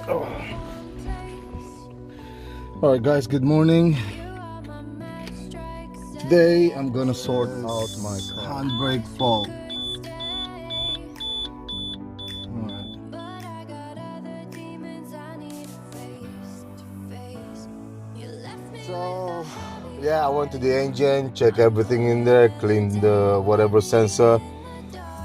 Oh. Alright guys, good morning. Today I'm gonna sort out my handbrake fault. So yeah, I went to the engine, check everything in there, clean the whatever sensor,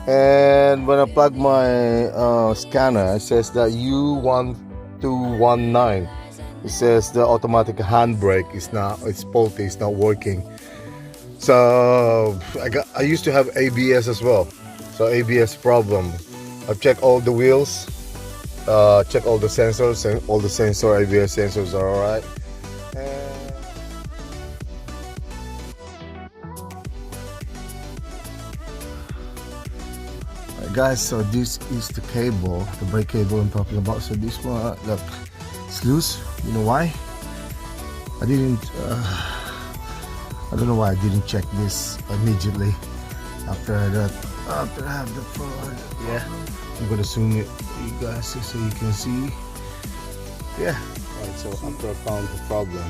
and when I plug my scanner, it says that U1219. It says the automatic handbrake is it's faulty, it's not working. So I used to have ABS as well, so ABS problem. I've checked all the wheels, check all the sensors, and all the ABS sensors are alright. Guys, so this is the cable, the brake cable I'm talking about. So this one, look, it's loose. You know why? I don't know why I didn't check this immediately after I have the phone. Yeah, I'm gonna zoom it for you guys so you can see. Yeah. Right. So after I found the problem,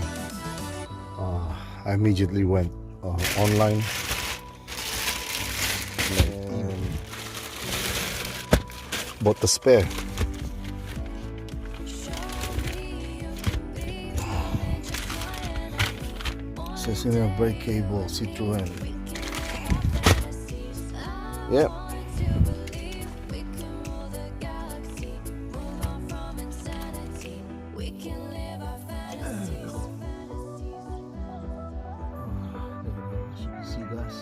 I immediately went online and bought the spare. So it's in a brake cable, Citroen. Yep. See guys.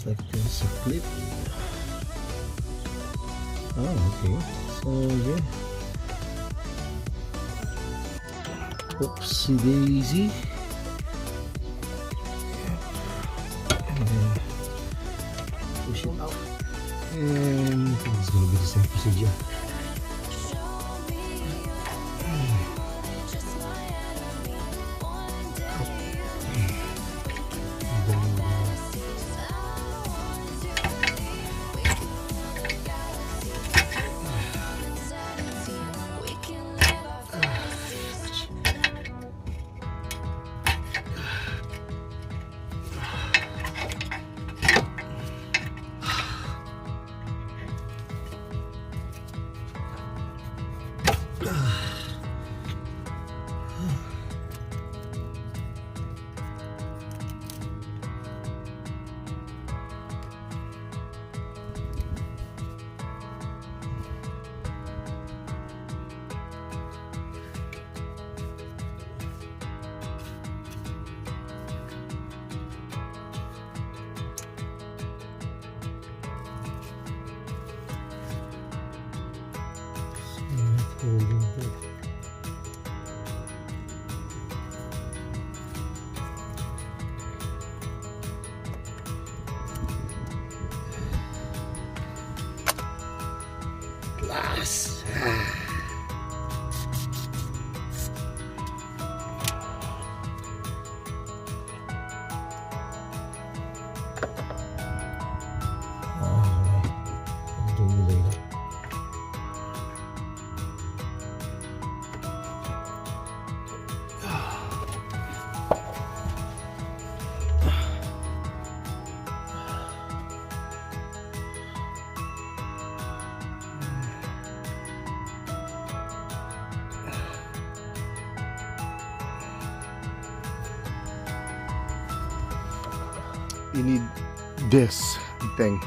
Like there's a clip. Oh, okay. So yeah. Oopsie daisy. And then push it out. And it's gonna be the same procedure. Glass. I'll do you later. You need this thing,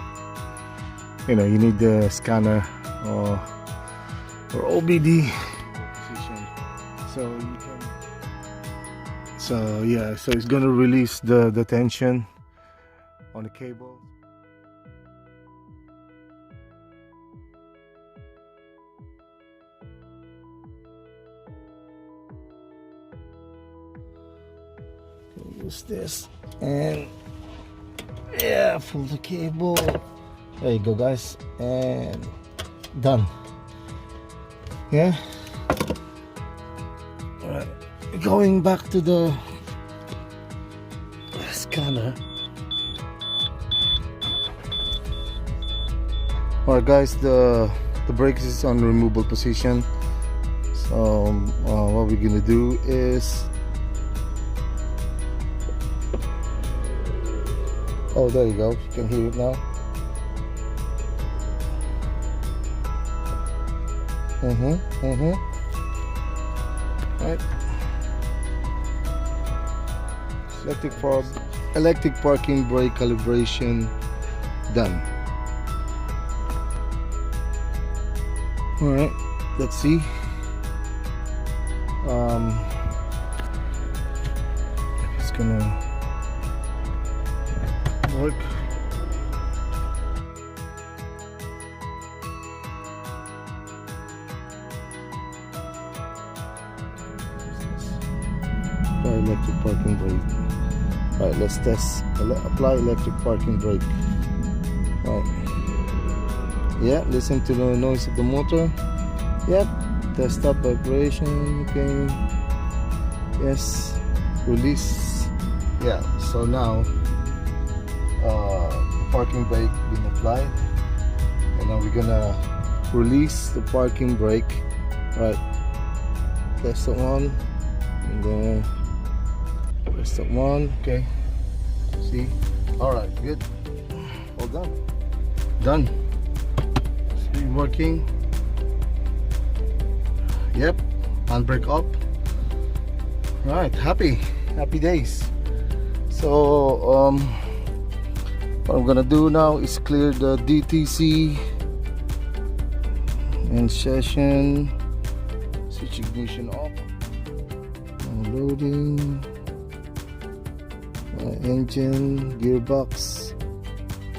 you know, you need the scanner or OBD position, so you can, so yeah, so it's gonna release the tension on the cable. Use this and yeah, pull the cable. There you go guys, and done. Yeah, all right. going back to the scanner. Alright guys, the brake is on removable position. So what we're gonna do is, oh, there you go, you can hear it now. Right. Electric parking brake calibration done. Alright, let's see. It's gonna work. Apply electric parking brake. Alright, let's test. Apply electric parking brake. Right. Yeah, listen to the noise of the motor. Yep. Test up vibration. Okay. Yes. Release. Yeah. So now the parking brake been applied, and now we're gonna release the parking brake. Right. Test it on, and then press that one. Okay. See. All right. Good. All done. Done. See, working. Yep. Handbrake up. Right. Happy days. So what I'm gonna do now is clear the DTC and session. Switch ignition off. Loading. Engine, gearbox,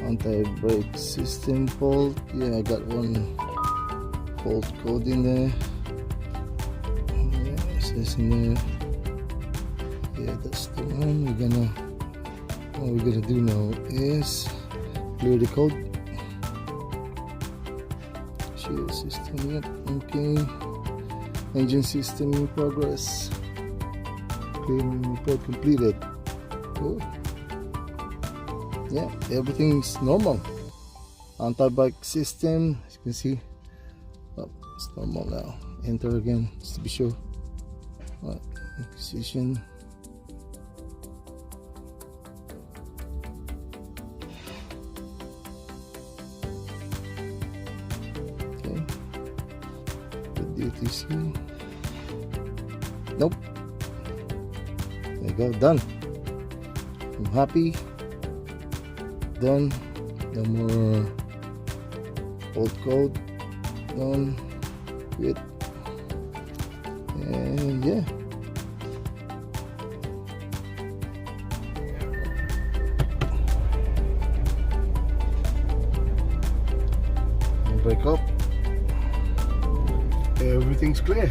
anti-brake system fault. Yeah, I got one fault code in there. Yeah, it says in there. Yeah, that's the one. What we're gonna do now is clear the code. Shield system, yep, okay. Engine system in progress. Clearing report completed. Cool. Yeah, everything's normal. Anti-brake system, as you can see, oh, it's normal now. Enter again just to be sure. Right, position. Okay. The DTC. Nope. There you go, done. I'm happy. Done. No more old code. Done. Good. And yeah. Break up. Everything's clear.